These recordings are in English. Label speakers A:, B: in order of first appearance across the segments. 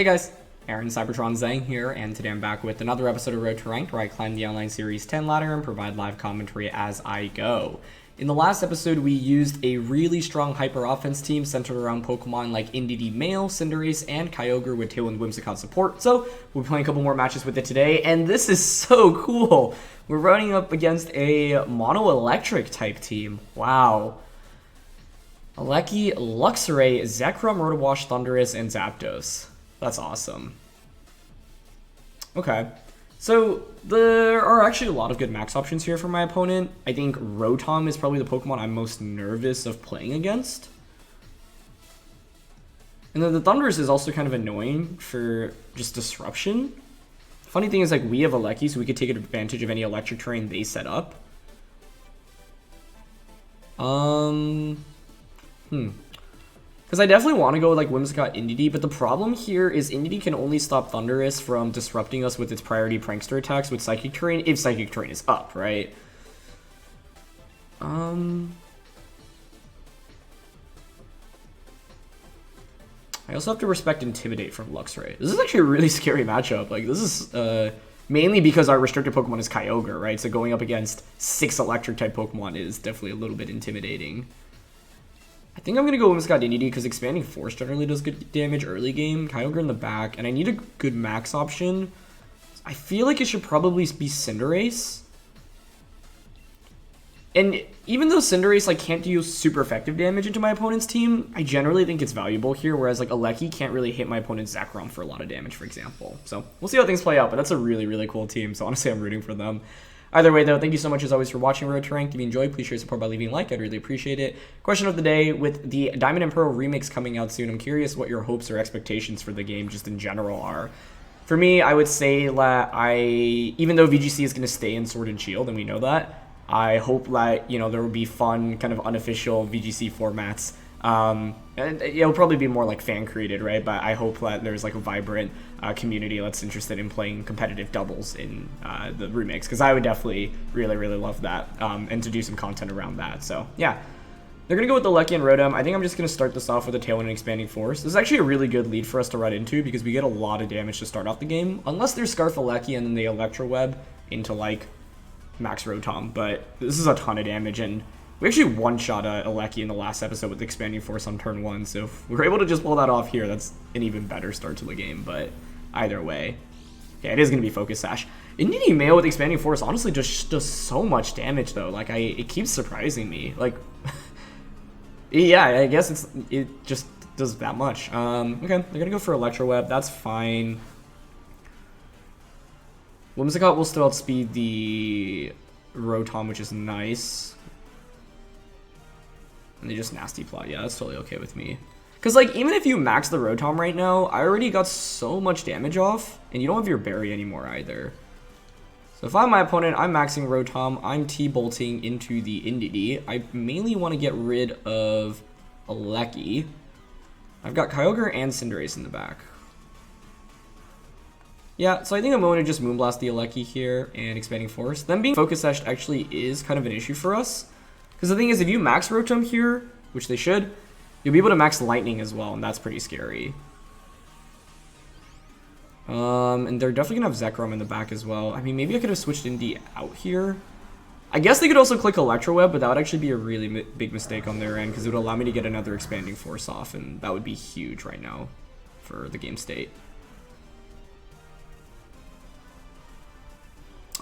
A: Hey guys, Aaron Cybertron Zhang here, and today I'm back with another episode of Road to Ranked, where I climb the Online Series 10 ladder and provide live commentary as I go. In the last episode, we used a really strong hyper offense team centered around Pokemon like Indeedee Male, Cinderace, and Kyogre with Tail and Whimsicott support, so we'll be playing a couple more matches with it today, and this is so cool! We're running up against a mono-electric type team. Wow. Alecki, Luxray, Zekrom, Rotowash, Thundurus, and Zapdos. That's awesome. Okay. So, there are actually a lot of good max options here for my opponent. I think Rotom is probably the Pokemon I'm most nervous of playing against. And then the Thundurus is also kind of annoying for just disruption. Funny thing is, like, we have Alecki, so we could take advantage of any electric terrain they set up. Because I definitely want to go with like Whimsicott Indeedee, but the problem here is Indeedee can only stop Thundurus from disrupting us with its priority prankster attacks with Psychic Terrain if Psychic Terrain is up, right? I also have to respect Intimidate from Luxray. This is actually a really scary matchup. Like, this is mainly because our restricted Pokemon is Kyogre, right? So going up against 6 electric type Pokemon is definitely a little bit intimidating. I think I'm going to go Whimsicott Indeedee because Expanding Force generally does good damage early game. Kyogre in the back, and I need a good max option. I feel like it should probably be Cinderace. And even though Cinderace like can't do super effective damage into my opponent's team, I generally think it's valuable here, whereas like Alecki can't really hit my opponent's Zekrom for a lot of damage, for example. So we'll see how things play out, but that's a really, really cool team, so honestly I'm rooting for them. Either way, though, thank you so much as always for watching Road to Ranked. If you enjoyed, please share your support by leaving a like. I'd really appreciate it. Question of the day: with the Diamond and Pearl remix coming out soon, I'm curious what your hopes or expectations for the game just in general are. For me, I would say that even though VGC is going to stay in Sword and Shield, and we know that, I hope that, you know, there will be fun, kind of unofficial VGC formats. And it'll probably be more like fan created, right? But I hope that there's like a vibrant community that's interested in playing competitive doubles in the remix, because I would definitely really, really love that, and to do some content around that. So yeah, they're gonna go with the Alecki and Rotom. I think I'm just gonna start this off with a Tailwind and Expanding Force. This is actually a really good lead for us to run into because we get a lot of damage to start off the game, unless there's Scarf Alecki and then the Electro Web into like Max Rotom. But this is a ton of damage, and we actually one-shot Alecki in the last episode with Expanding Force on turn 1, so if we're able to just pull that off here, that's an even better start to the game, but either way. Yeah, it is going to be Focus Sash. Indeedee Male with Expanding Force honestly just does so much damage, though. Like, it keeps surprising me. Like, yeah, I guess it just does that much. Okay, they're going to go for Electro Web. That's fine. Whimsicott will still outspeed the Rotom, which is nice. And they just Nasty Plot. Yeah, that's totally okay with me. Because, like, even if you max the Rotom right now, I already got so much damage off, and you don't have your Berry anymore either. So if I'm my opponent, I'm maxing Rotom, I'm T-bolting into the Indeedee. I mainly want to get rid of Alecki. I've got Kyogre and Cinderace in the back. Yeah, so I think I'm going to just Moonblast the Alecki here and Expanding Force. Them being Focus Sashed actually is kind of an issue for us. Because the thing is, if you max Rotom here, which they should, you'll be able to max Lightning as well, and that's pretty scary. And they're definitely going to have Zekrom in the back as well. I mean, maybe I could have switched Indeedee out here. I guess they could also click Electro Web, but that would actually be a really big mistake on their end, because it would allow me to get another Expanding Force off, and that would be huge right now for the game state.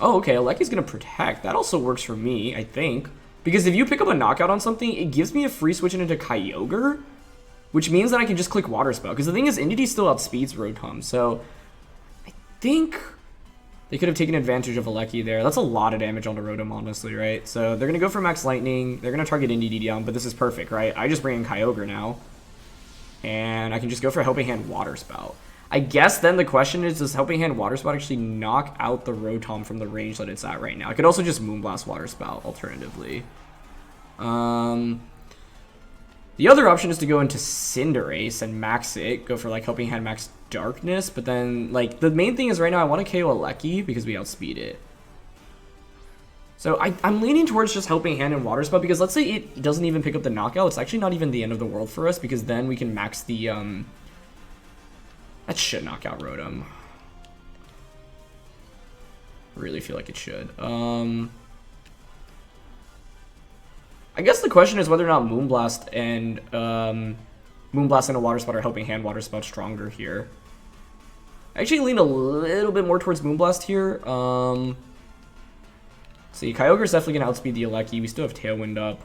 A: Oh, okay, Alecki's going to Protect. That also works for me, I think. Because if you pick up a knockout on something, it gives me a free switching into Kyogre, which means that I can just click Water Spell. Because the thing is, Indeedee still outspeeds Rotom, so I think they could have taken advantage of Alecki there. That's a lot of damage onto Rotom, honestly, right? So they're going to go for Max Lightning. They're going to target Indeedee down, but this is perfect, right? I just bring in Kyogre now, and I can just go for a Helping Hand Water Spout. I guess then the question is, does Helping Hand Water Spout actually knock out the Rotom from the range that it's at right now? I could also just Moonblast Water Spout, alternatively. The other option is to go into Cinderace and max it, go for like Helping Hand Max Darkness, but then like the main thing is right now I want to KO Alecki because we outspeed it. So I'm leaning towards just Helping Hand and Water Spout, because let's say it doesn't even pick up the knockout, it's actually not even the end of the world for us, because then we can max the That should knock out Rotom. Really feel like it should. I guess the question is whether or not Moonblast and a Water Spout are helping Hand Water Spout stronger here. I actually lean a little bit more towards Moonblast here. See, Kyogre's definitely gonna outspeed the Alecki. We still have Tailwind up.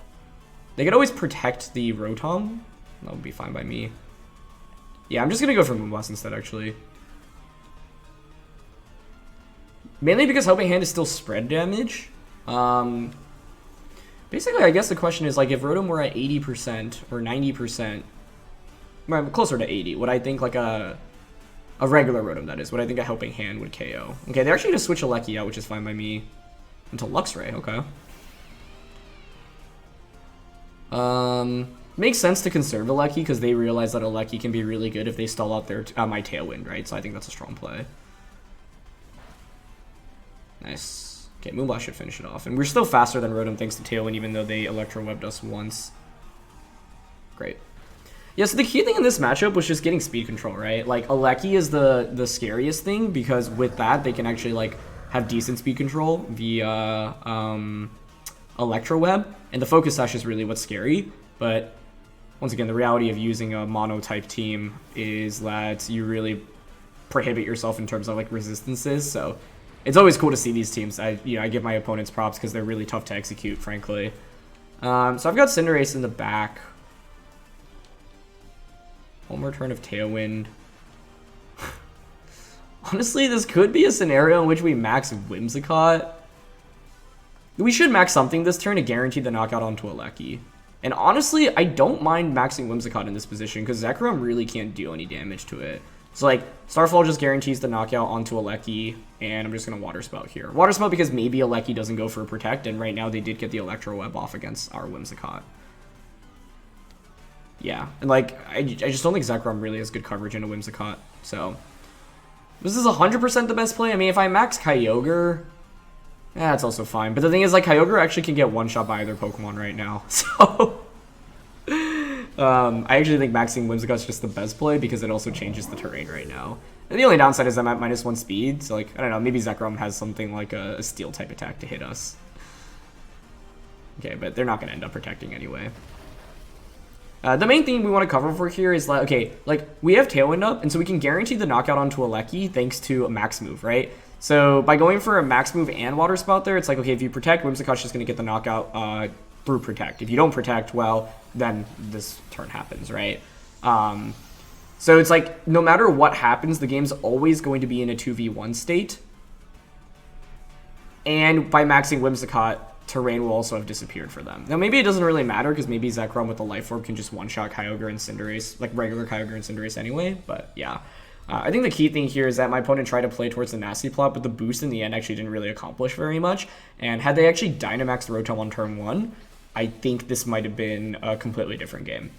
A: They could always protect the Rotom. That would be fine by me. Yeah, I'm just gonna go for Moonblast instead, actually. Mainly because Helping Hand is still spread damage. Basically, I guess the question is, like, if Rotom were at 80% or 90%, well, closer to 80, would I think, like, a regular Rotom, that is, would I think a Helping Hand would KO? Okay, they're actually going to switch Alecki out, which is fine by me. Into Luxray, okay. Makes sense to conserve Alecki, because they realize that Alecki can be really good if they stall out their my Tailwind, right? So I think that's a strong play. Nice. Okay, Moonblast should finish it off. And we're still faster than Rotom thanks to Tailwind, even though they Electro Webbed us once. Great. Yeah, so the key thing in this matchup was just getting speed control, right? Like, Alecki is the scariest thing, because with that, they can actually, like, have decent speed control via Electro Web. And the Focus Sash is really what's scary. But, once again, the reality of using a Mono-type team is that you really prohibit yourself in terms of, like, resistances, so it's always cool to see these teams. I give my opponents props because they're really tough to execute, frankly. So I've got Cinderace in the back. One more turn of Tailwind. Honestly, this could be a scenario in which we max Whimsicott. We should max something this turn to guarantee the knockout onto Alecki. And honestly, I don't mind maxing Whimsicott in this position because Zekrom really can't do any damage to it. So, like, Starfall just guarantees the knockout onto Alecki, and I'm just going to Water Spout here. Water Spout because maybe Alecki doesn't go for a Protect, and right now they did get the Electro Web off against our Whimsicott. Yeah, and, like, I just don't think Zekrom really has good coverage in a Whimsicott, so this is 100% the best play. I mean, if I max Kyogre, that's also fine. But the thing is, like, Kyogre actually can get one-shot by either Pokemon right now, so I actually think maxing Whimsicott is just the best play because it also changes the terrain right now. And the only downside is I'm at -1 speed, so, like, I don't know, maybe Zekrom has something like a Steel-type attack to hit us. Okay, but they're not going to end up protecting anyway. The main thing we want to cover for here is, like, okay, like, we have Tailwind up, and so we can guarantee the knockout onto Alecki thanks to a max move, right? So by going for a max move and Water Spout there, it's like, okay, if you protect, Whimsicott's just going to get the knockout through Protect. If you don't Protect, well, then this turn happens, right? So it's like, no matter what happens, the game's always going to be in a 2v1 state. And by maxing Whimsicott, terrain will also have disappeared for them. Now, maybe it doesn't really matter, because maybe Zekrom with the Life Orb can just one-shot Kyogre and Cinderace, like regular Kyogre and Cinderace anyway, but yeah. I think the key thing here is that my opponent tried to play towards the Nasty Plot, but the boost in the end actually didn't really accomplish very much. And had they actually Dynamaxed Rotom on turn 1, I think this might have been a completely different game.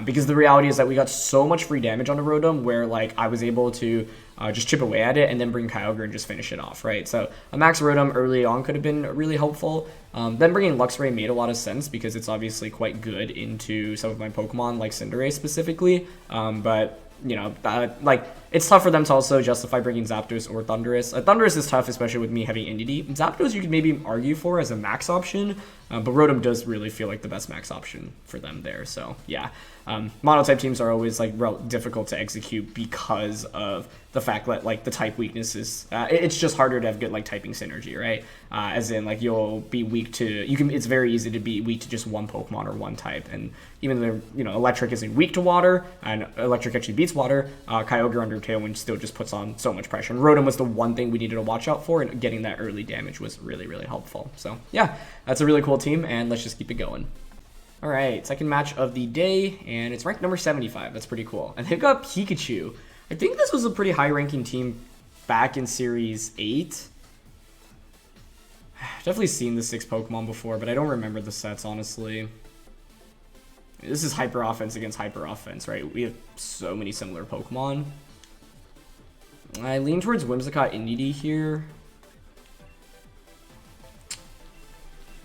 A: Because the reality is that we got so much free damage on a Rotom where, like, I was able to just chip away at it and then bring Kyogre and just finish it off, right? So a max Rotom early on could have been really helpful. Then bringing Luxray made a lot of sense because it's obviously quite good into some of my Pokemon, like Cinderace specifically. But, you know, like, it's tough for them to also justify bringing Zapdos or Thundurus. Thundurus is tough, especially with me having Indeedee. Zapdos you could maybe argue for as a max option, but Rotom does really feel like the best max option for them there. So, yeah. Mono-type teams are always, like, difficult to execute because of the fact that, like, the type weaknesses, it's just harder to have good, like, typing synergy, right? As in, like, you'll be weak to, it's very easy to be weak to just one Pokemon or one type, and even though, you know, Electric isn't weak to water, and Electric actually beats water, Kyogre under Tailwind still just puts on so much pressure, and Rotom was the one thing we needed to watch out for, and getting that early damage was really, really helpful. So, yeah, that's a really cool team, and let's just keep it going. All right, second match of the day, and it's ranked number 75. That's pretty cool. And they've got Pikachu. I think this was a pretty high-ranking team back in Series 8. Definitely seen the 6 Pokemon before, but I don't remember the sets, honestly. This is Hyper Offense against Hyper Offense, right? We have so many similar Pokemon. I lean towards Whimsicott Indeedee here.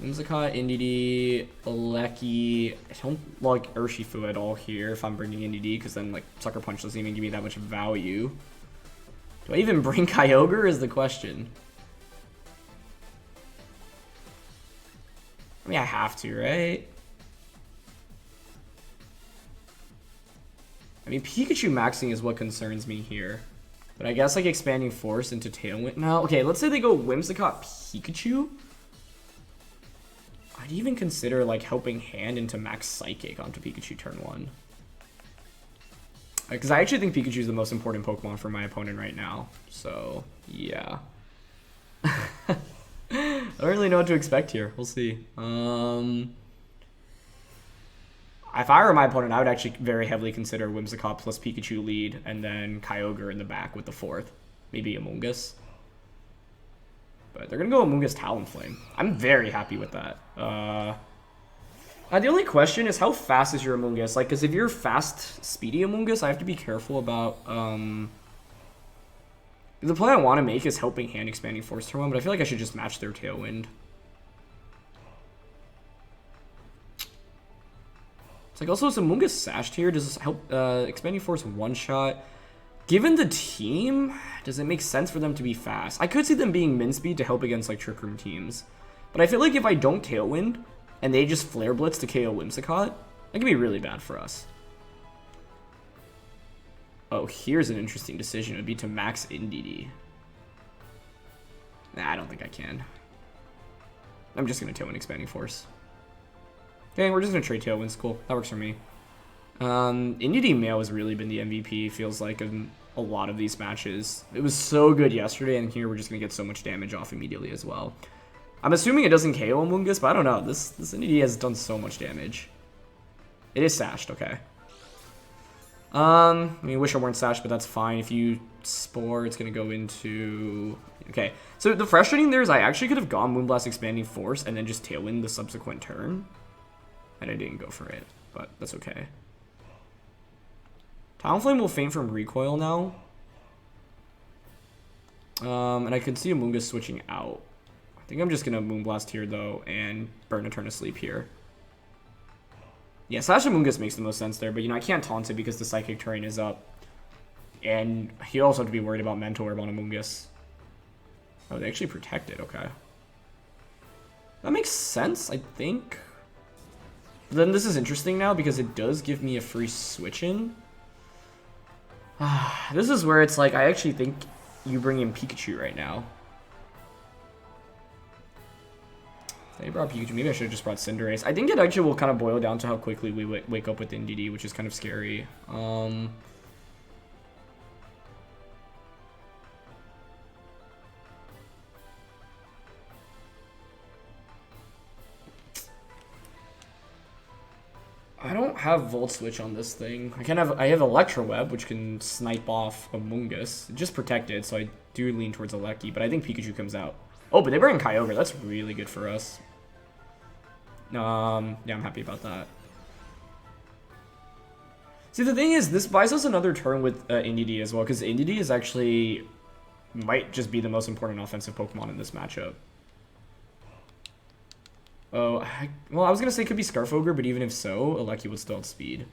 A: Whimsicott, Indeedee, Lecky. I don't like Urshifu at all here if I'm bringing Indeedee, because then like Sucker Punch doesn't even give me that much value. Do I even bring Kyogre is the question. I mean, I have to, right? I mean, Pikachu maxing is what concerns me here. But I guess like expanding Force into Tailwind. No, okay, let's say they go Whimsicott Pikachu. I'd even consider like Helping Hand into Max Psychic onto Pikachu turn 1. Because I actually think Pikachu is the most important Pokemon for my opponent right now. So, yeah. I don't really know what to expect here. We'll see. If I were my opponent, I would actually very heavily consider Whimsicott plus Pikachu lead, and then Kyogre in the back with the 4th. Maybe Amoonguss. But they're going to go Amoonguss Talonflame. I'm very happy with that. The only question is how fast is your Amoonguss? Like, because if you're fast, speedy Amoonguss, I have to be careful about... the play I want to make is Helping Hand expanding Force turn 1, but I feel like I should just match their Tailwind. It's like, also, is Amoonguss sashed here? Does this help expanding Force one-shot? Given the team, does it make sense for them to be fast? I could see them being min speed to help against like Trick Room teams. But I feel like if I don't Tailwind, and they just Flare Blitz to KO Whimsicott, that could be really bad for us. Oh, here's an interesting decision. It would be to max Indeedee. Nah, I don't think I can. I'm just going to Tailwind Expanding Force. Okay, we're just going to trade Tailwinds. Cool. That works for me. Indeedee Male has really been the MVP, feels like, in a lot of these matches. It was so good yesterday, and here we're just going to get so much damage off immediately as well. I'm assuming it doesn't KO Amoonguss, but I don't know. This Indeedee has done so much damage. It is sashed, okay. I mean, wish I weren't sashed, but that's fine. If you Spore, it's going to go into... Okay, so the frustrating there is I actually could have gone Moonblast Expanding Force and then just Tailwind the subsequent turn. And I didn't go for it, but that's okay. Talonflame will faint from recoil now. And I can see Amoonguss switching out. I think I'm just going to Moonblast here, though, and burn a turn of sleep here. Yeah, Slash Amoonguss makes the most sense there, but, you know, I can't taunt it because the Psychic terrain is up. And you also have to be worried about Mental Orb on Amoonguss. Oh, they actually protect it, okay. That makes sense, I think. But then this is interesting now because it does give me a free switch in. This is where it's like, I actually think you bring in Pikachu right now. They brought Pikachu. Maybe I should have just brought Cinderace. I think it actually will kind of boil down to how quickly we wake up with Indeedee, which is kind of scary. I don't have Volt Switch on this thing. I have Electro Web, which can snipe off Amoonguss. Just protected, so I do lean towards a Lecky, but I think Pikachu comes out. Oh, but they bring in Kyogre. That's really good for us. Yeah, I'm happy about that. See, the thing is, this buys us another turn with Indeedee as well, because Indeedee is actually might just be the most important offensive Pokemon in this matchup. Oh, well, I was going to say it could be Scarf Ogre, but even if so, Lecky would still outspeed.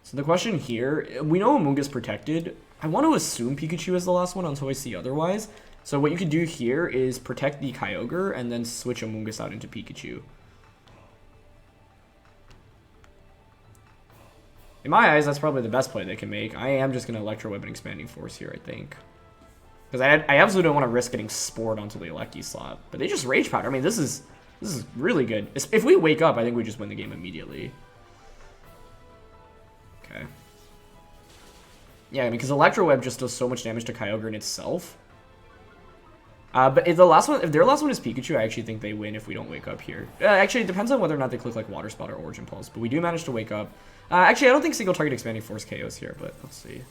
A: So the question here, we know Amoonguss protected. I want to assume Pikachu is the last one until I see otherwise. So what you could do here is protect the Kyogre and then switch Amoonguss out into Pikachu. In my eyes, that's probably the best play they can make. I am just going to Electro Web and Expanding Force here, I think. Because I absolutely don't want to risk getting Spored onto the Lecky slot. But they just Rage Powder. I mean, this is really good. If we wake up, I think we just win the game immediately. Okay. Yeah, I mean, because Electro Web just does so much damage to Kyogre in itself. But if their last one is Pikachu, I actually think they win if we don't wake up here. Actually, it depends on whether or not they click like Water Spot or Origin Pulse. But we do manage to wake up. Actually, I don't think single target Expanding Force KOs here, but let's see.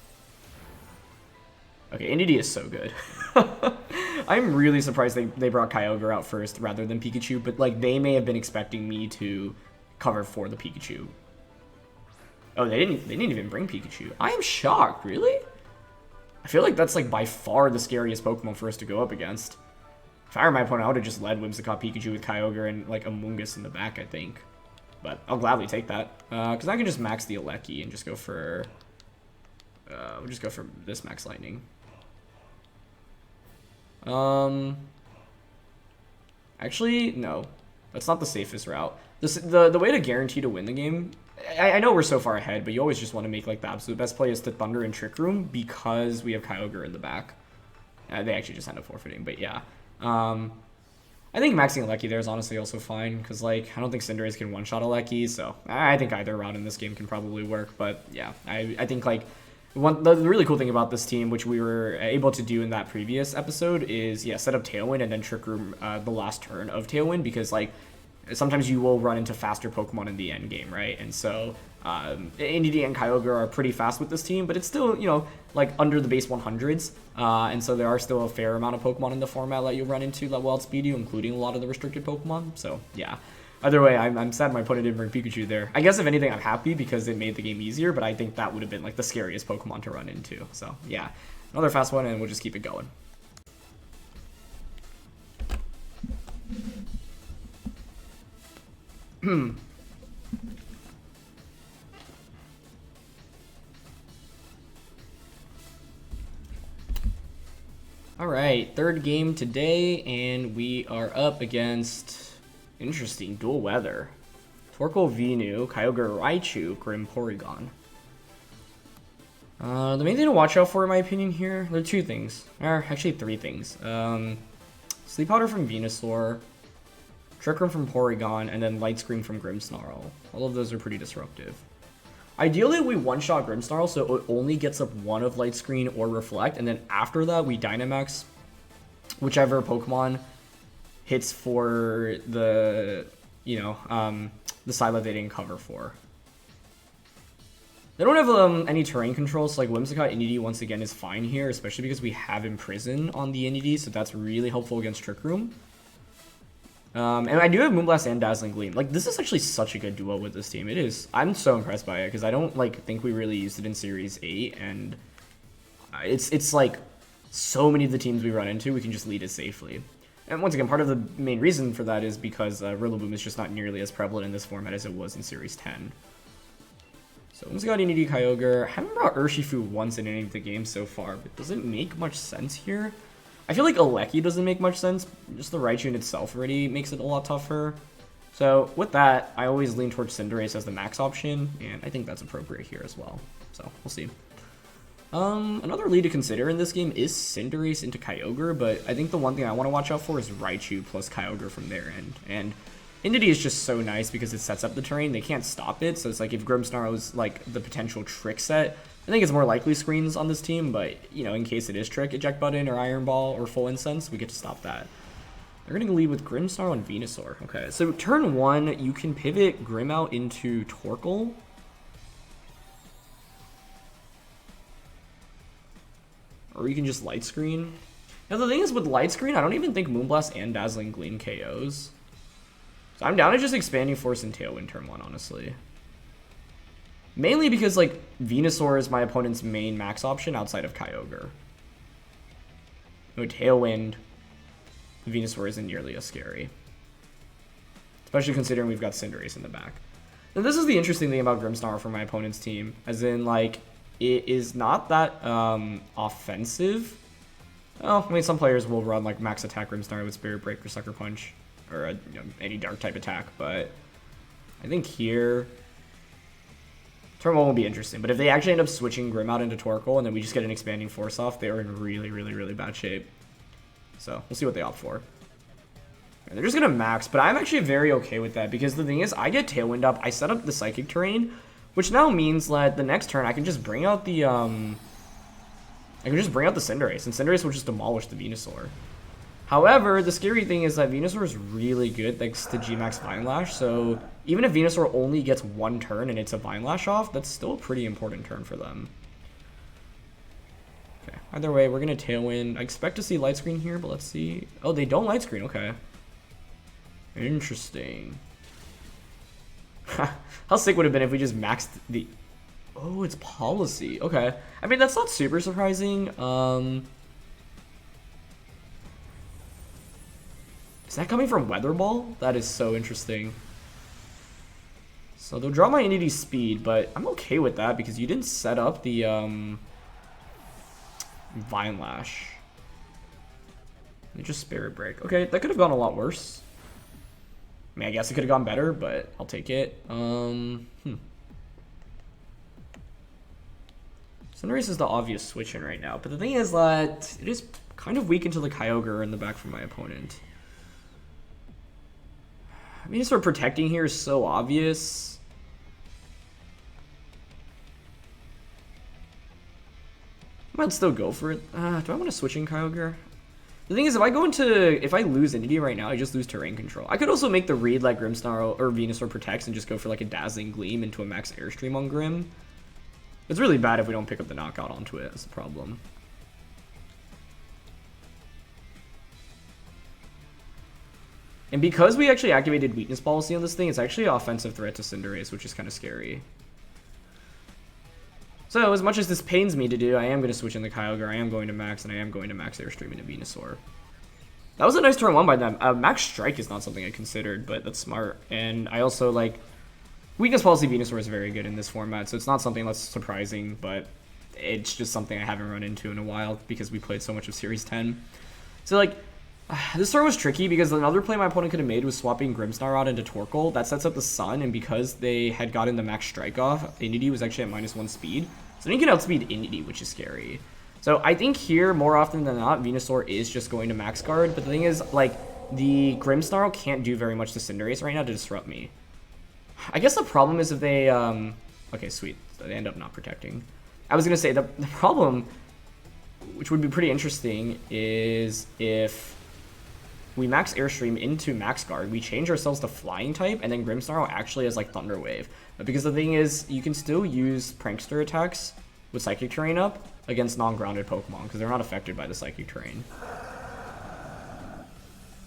A: Okay, Indeedee is so good. I'm really surprised they brought Kyogre out first rather than Pikachu, but like they may have been expecting me to cover for the Pikachu. Oh, they didn't even bring Pikachu. I am shocked, really? I feel like that's like by far the scariest Pokemon for us to go up against. If I were my opponent, I would have just led Whimsicott, Pikachu with Kyogre and like Amoonguss in the back, I think. But I'll gladly take that. Because I can just max the Alecki and just go for... we'll just go for this Max Lightning. Actually, no. That's not the safest route. The way to guarantee to win the game... I know we're so far ahead, but you always just want to make like the absolute best play is to Thunder and Trick Room because we have Kyogre in the back. They actually just end up forfeiting, but yeah. I think maxing Alecki there is honestly also fine, because like I don't think Cinderace can one-shot Alecki, so I think either route in this game can probably work, but yeah, I think like the really cool thing about this team, which we were able to do in that previous episode, is yeah, set up Tailwind and then Trick Room the last turn of Tailwind, because like sometimes you will run into faster Pokemon in the end game, right? And so Indeedee and Kyogre are pretty fast with this team, but it's still, you know, like under the base 100s. And so there are still a fair amount of Pokemon in the format that you'll run into that will outspeed you, including a lot of the restricted Pokemon. So yeah, either way, I'm sad my opponent didn't bring Pikachu there. I guess if anything, I'm happy because it made the game easier, but I think that would have been like the scariest Pokemon to run into. So yeah, another fast one, and we'll just keep it going. Alright, third game today, and we are up against interesting dual weather. Torkoal Venu, Kyogre Raichu, Grim Porygon. The main thing to watch out for, in my opinion, here, there are two things. Or actually three things. Sleep Powder from Venusaur, Trick Room from Porygon, and then Light Screen from Grimmsnarl. All of those are pretty disruptive. Ideally, we one-shot Grimmsnarl, so it only gets up one of Light Screen or Reflect, and then after that, we Dynamax whichever Pokemon hits for the, you know, the side that they didn't cover for. They don't have any terrain control, so like Whimsicott Indeedee once again is fine here, especially because we have Imprison on the Indeedee, so that's really helpful against Trick Room. And I do have Moonblast and Dazzling Gleam. Like, this is actually such a good duo with this team. It is. I'm so impressed by it, because I don't, like, think we really used it in Series 8, and it's like, so many of the teams we run into, we can just lead it safely. And once again, part of the main reason for that is because Rillaboom is just not nearly as prevalent in this format as it was in Series 10. So, Whimsicott, Indeedee, Kyogre. I haven't brought Urshifu once in any of the games so far, but does it make much sense here? I feel like Alecki doesn't make much sense. Just the Raichu in itself already makes it a lot tougher. So with that, I always lean towards Cinderace as the max option, and I think that's appropriate here as well. So we'll see. Another lead to consider in this game is Cinderace into Kyogre, but I think the one thing I want to watch out for is Raichu plus Kyogre from their end. And Indeedee is just so nice because it sets up the terrain. They can't stop it, so it's like if Grimmsnarl is like the potential trick set, I think it's more likely screens on this team, but, you know, in case it is Trick, Eject Button, or Iron Ball, or Full Incense, we get to stop that. They're going to lead with Grimmsnarl and Venusaur. Okay, so turn 1, you can pivot Grim out into Torkoal. Or you can just Light Screen. Now, the thing is, with Light Screen, I don't even think Moonblast and Dazzling Gleam KOs. So I'm down to just Expanding Force and Tailwind turn 1, honestly. Mainly because, like, Venusaur is my opponent's main max option outside of Kyogre. No Tailwind, Venusaur isn't nearly as scary. Especially considering we've got Cinderace in the back. Now, this is the interesting thing about Grimmsnarl for my opponent's team. As in, like, it is not that offensive. Well, I mean, some players will run, like, max attack Grimmsnarl with Spirit Break or Sucker Punch. Or any dark type attack. But I think here... Turn 1 will be interesting, but if they actually end up switching Grim out into Torkoal and then we just get an Expanding Force off, they are in really, really, really bad shape. So, we'll see what they opt for. And they're just going to max, but I'm actually very okay with that because the thing is, I get Tailwind up, I set up the Psychic Terrain, which now means that the next turn I can just bring out the, Cinderace, and Cinderace will just demolish the Venusaur. However, the scary thing is that Venusaur is really good thanks to G-Max Vine Lash, so even if Venusaur only gets one turn and it's a Vine Lash off, that's still a pretty important turn for them. Okay, either way, we're going to Tailwind. I expect to see Light Screen here, but let's see. Oh, they don't Light Screen, okay. Interesting. How sick would it have been if we just maxed the... Oh, it's Policy, okay. I mean, that's not super surprising. Is that coming from Weather Ball? That is so interesting. So they'll draw my Entity Speed, but I'm okay with that because you didn't set up the Vine Lash. They just Spirit Break. Okay, that could have gone a lot worse. I mean, I guess it could have gone better, but I'll take it. Cinderace is the obvious switch in right now, but the thing is that it is kind of weak into the Kyogre in the back from my opponent. I mean, sort of protecting here is so obvious. I might still go for it. Do I want to switch in Kyogre? The thing is, if I lose Entity right now, I just lose Terrain Control. I could also make the read like Grimmsnarl or Venusaur protects and just go for like a Dazzling Gleam into a max Airstream on Grimm. It's really bad if we don't pick up the knockout onto it. That's the problem. And because we actually activated Weakness Policy on this thing, it's actually an offensive threat to Cinderace, which is kind of scary. So, as much as this pains me to do, I am going to switch in the Kyogre, I am going to Max, and I am going to Max Airstream into Venusaur. That was a nice turn 1 by them. Max Strike is not something I considered, but that's smart. And I also, like, Weakness Policy Venusaur is very good in this format, so it's not something that's surprising, but it's just something I haven't run into in a while because we played so much of Series 10. So, like, this turn was tricky because another play my opponent could have made was swapping Grimmsnarl out into Torkoal. That sets up the Sun, and because they had gotten the Max Strike off, Entity was actually at -1 speed. So then you can outspeed Entity, which is scary. So I think here, more often than not, Venusaur is just going to Max Guard. But the thing is, like, the Grimmsnarl can't do very much to Cinderace right now to disrupt me. I guess the problem is if they... okay, sweet. So they end up not protecting. I was going to say, the problem, which would be pretty interesting, is if we max Airstream into Max Guard, we change ourselves to Flying type, and then Grimmsnarl actually has like Thunder Wave. Because the thing is, you can still use Prankster attacks with Psychic Terrain up against non-grounded Pokemon, because they're not affected by the Psychic Terrain.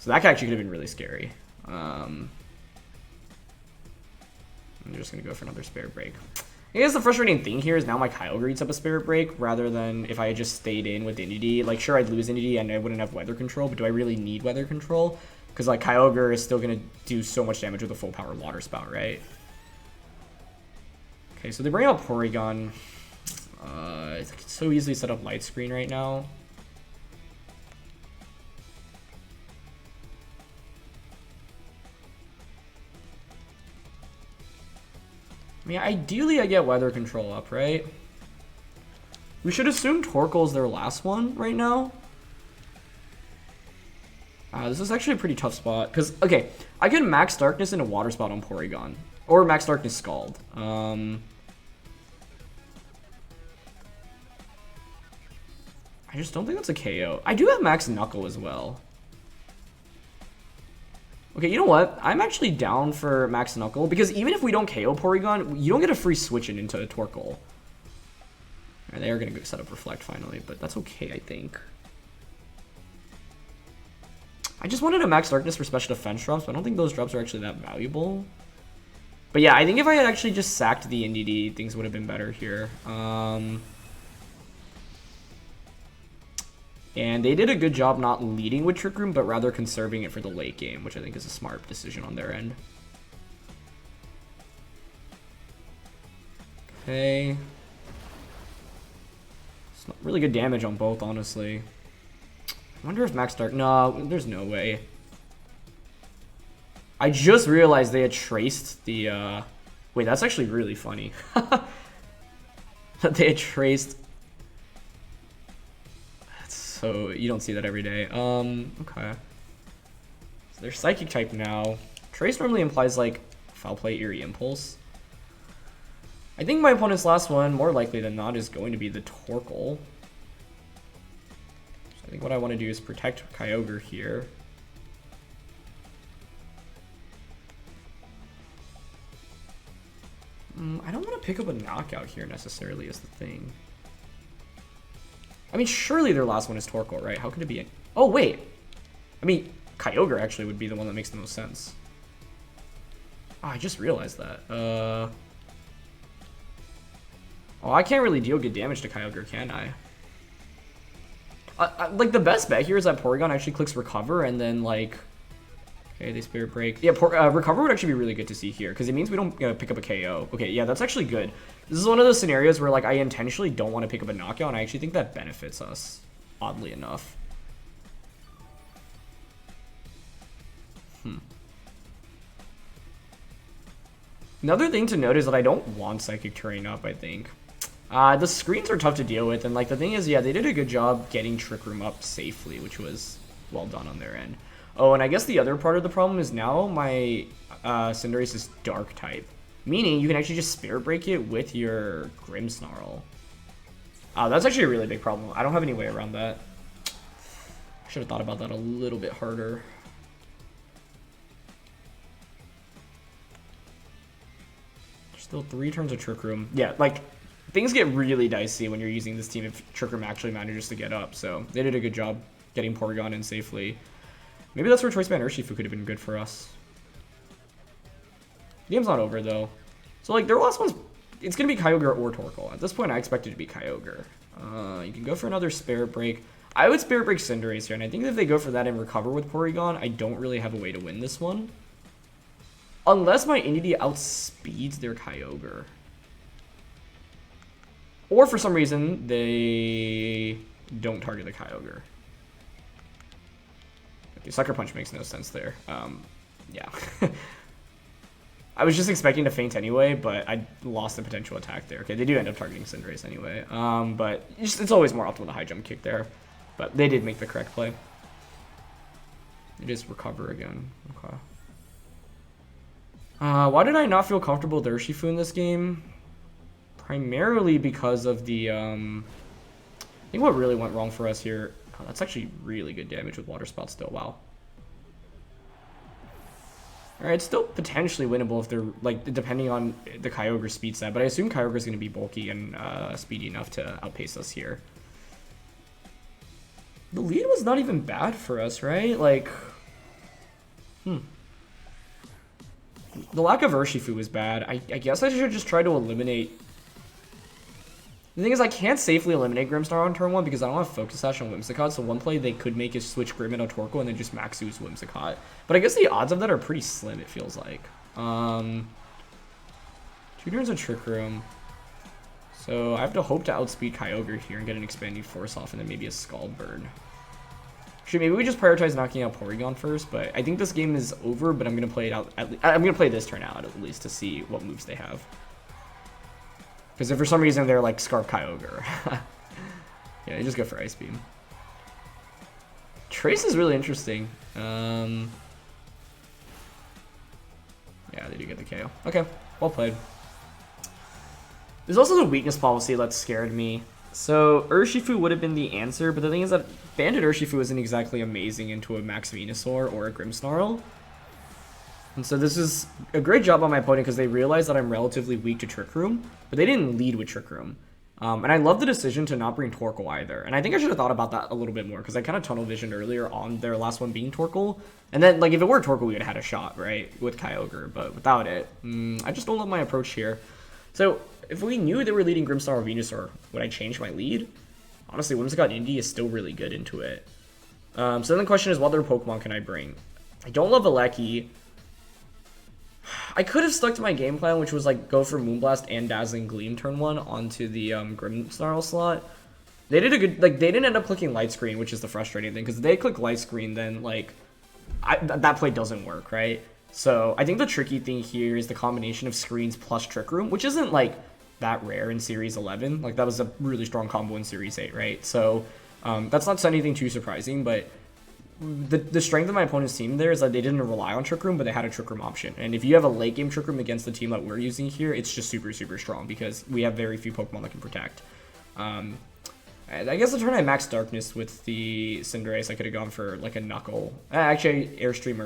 A: So that actually could have been really scary. I'm just going to go for another Spirit Break. I guess the frustrating thing here is now my Kyogre eats up a Spirit Break, rather than if I had just stayed in with Entity. Like, sure, I'd lose Entity and I wouldn't have Weather Control, but do I really need Weather Control? Because, like, Kyogre is still going to do so much damage with a full power Water Spout, right? Okay, so they bring out Porygon. It's so easily set up Light Screen right now. I mean, ideally I get Weather Control up, right? We should assume Torkoal is their last one right now. This is actually a pretty tough spot. Because, okay, I can Max Darkness into Water Spout on Porygon. Or Max Darkness Scald. I just don't think that's a KO. I do have Max Knuckle as well. Okay, you know what? I'm actually down for Max Knuckle, because even if we don't KO Porygon, you don't get a free switch in into a Torkoal. Right, they are going to set up Reflect finally, but that's okay, I think. I just wanted a Max Darkness for special defense drops, but I don't think those drops are actually that valuable. But yeah, I think if I had actually just sacked the NDD, things would have been better here. And they did a good job not leading with Trick Room, but rather conserving it for the late game, which I think is a smart decision on their end. Okay. It's not really good damage on both, honestly. I wonder if Max Dark... No, there's no way. I just realized they had traced the... Wait, that's actually really funny. That they had traced... So you don't see that every day. Okay. So they're Psychic type now. Trace normally implies like Foul Play, Eerie Impulse. I think my opponent's last one, more likely than not, is going to be the Torkoal. So I think what I want to do is protect Kyogre here. I don't want to pick up a knockout here necessarily is the thing. I mean, surely their last one is Torkoal, right? How could it be? Oh, wait. I mean, Kyogre actually would be the one that makes the most sense. Oh, I just realized that. Oh, I can't really deal good damage to Kyogre, can I? Like, the best bet here is that Porygon actually clicks Recover, and then, like, Okay, they Spirit Break. Yeah, Recover would actually be really good to see here, because it means we don't pick up a KO. Okay, yeah, that's actually good. This is one of those scenarios where, like, I intentionally don't want to pick up a knockout, and I actually think that benefits us, oddly enough. Another thing to note is that I don't want Psychic Terrain up, I think. The screens are tough to deal with, and, like, the thing is, yeah, they did a good job getting Trick Room up safely, which was well done on their end. Oh, and I guess the other part of the problem is now my Cinderace is Dark type. Meaning you can actually just Spirit Break it with your Grimmsnarl. That's actually a really big problem. I don't have any way around that. I should have thought about that a little bit harder. Still 3 turns of Trick Room. Yeah, like, things get really dicey when you're using this team if Trick Room actually manages to get up. So they did a good job getting Porygon in safely. Maybe that's where Choice Band Urshifu could have been good for us. The game's not over, though. So, like, their last one's... It's going to be Kyogre or Torkoal. At this point, I expect it to be Kyogre. You can go for another Spirit Break. I would Spirit Break Cinderace here, and I think if they go for that and recover with Porygon, I don't really have a way to win this one. Unless my Indeedee outspeeds their Kyogre. Or, for some reason, they don't target the Kyogre. Okay, Sucker Punch makes no sense there. Yeah. I was just expecting to feint anyway, but I lost the potential attack there. Okay, they do end up targeting Cinderace anyway. But it's always more optimal to high jump kick there. But they did make the correct play. It is recover again. Okay. Why did I not feel comfortable with Urshifu in this game? Primarily because of the, I think what really went wrong for us here. Oh, that's actually really good damage with Water Spout still. Wow. Alright, it's still potentially winnable if they're, like, depending on the Kyogre speed set, but I assume Kyogre is going to be bulky and speedy enough to outpace us here. The lead was not even bad for us, right? Like, the lack of Urshifu was bad. I guess I should just try to eliminate... The thing is, I can't safely eliminate Grimmsnarl on turn 1 because I don't have Focus Sash on Whimsicott, so one play they could make is switch Grim into Torkoal and then just max use Whimsicott. But I guess the odds of that are pretty slim, it feels like. 2 turns of Trick Room. So I have to hope to outspeed Kyogre here and get an Expanding Force off and then maybe a Scald Bird. Actually, maybe we just prioritize knocking out Porygon first, but I think this game is over, but I'm going to play it out. I'm going to play this turn out at least to see what moves they have. Because if for some reason they're like Scarf Kyogre. Yeah, you just go for Ice Beam. Trace is really interesting. Yeah, they do get the KO. Okay, well played. There's also the weakness policy that scared me. So Urshifu would have been the answer, but the thing is that Banded Urshifu isn't exactly amazing into a Max Venusaur or a Grimmsnarl. And so this is a great job on my opponent because they realized that I'm relatively weak to Trick Room, but they didn't lead with Trick Room. And I love the decision to not bring Torkoal either. And I think I should have thought about that a little bit more because I kind of tunnel visioned earlier on their last one being Torkoal. And then, like, if it were Torkoal, we would have had a shot, right, with Kyogre. But without it, I just don't love my approach here. So if we knew they were leading Grimmsnarl or Venusaur, would I change my lead? Honestly, Whimsicott Indy is still really good into it. So then the question is, what other Pokemon can I bring? I don't love Alecki. I could have stuck to my game plan, which was like go for Moonblast and Dazzling Gleam turn 1 onto the Grimmsnarl slot. They did a good, like, they didn't end up clicking Light Screen, which is the frustrating thing, because if they click Light Screen, then, like, that play doesn't work, right? So I think the tricky thing here is the combination of screens plus Trick Room, which isn't, like, that rare in Series 11. Like, that was a really strong combo in Series 8, right? So that's not anything too surprising, but the strength of my opponent's team there is that they didn't rely on Trick Room, but they had a Trick Room option. And if you have a late game Trick Room against the team that we're using here, it's just super, super strong because we have very few Pokemon that can protect. I guess the turn I maxed Darkness with the Cinderace, I could have gone for like a Knuckle. Actually, Airstream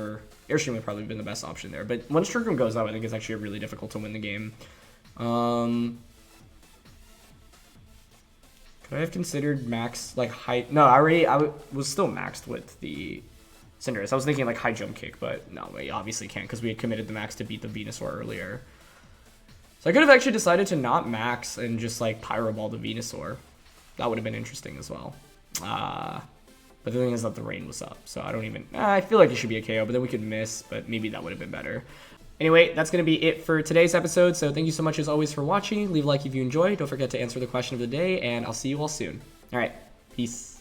A: would probably have been the best option there. But once Trick Room goes out, I think it's actually really difficult to win the game. Could I have considered max, like, high... No, I was still maxed with the Cinderace. I was thinking, like, high jump kick, but no, we obviously can't because we had committed the max to beat the Venusaur earlier. So I could have actually decided to not max and just, like, Pyro Ball the Venusaur. That would have been interesting as well. But the thing is that the rain was up, so I don't even... I feel like it should be a KO, but then we could miss, but maybe that would have been better. Anyway, that's going to be it for today's episode, so thank you so much as always for watching. Leave a like if you enjoyed. Don't forget to answer the question of the day, and I'll see you all soon. All right, peace.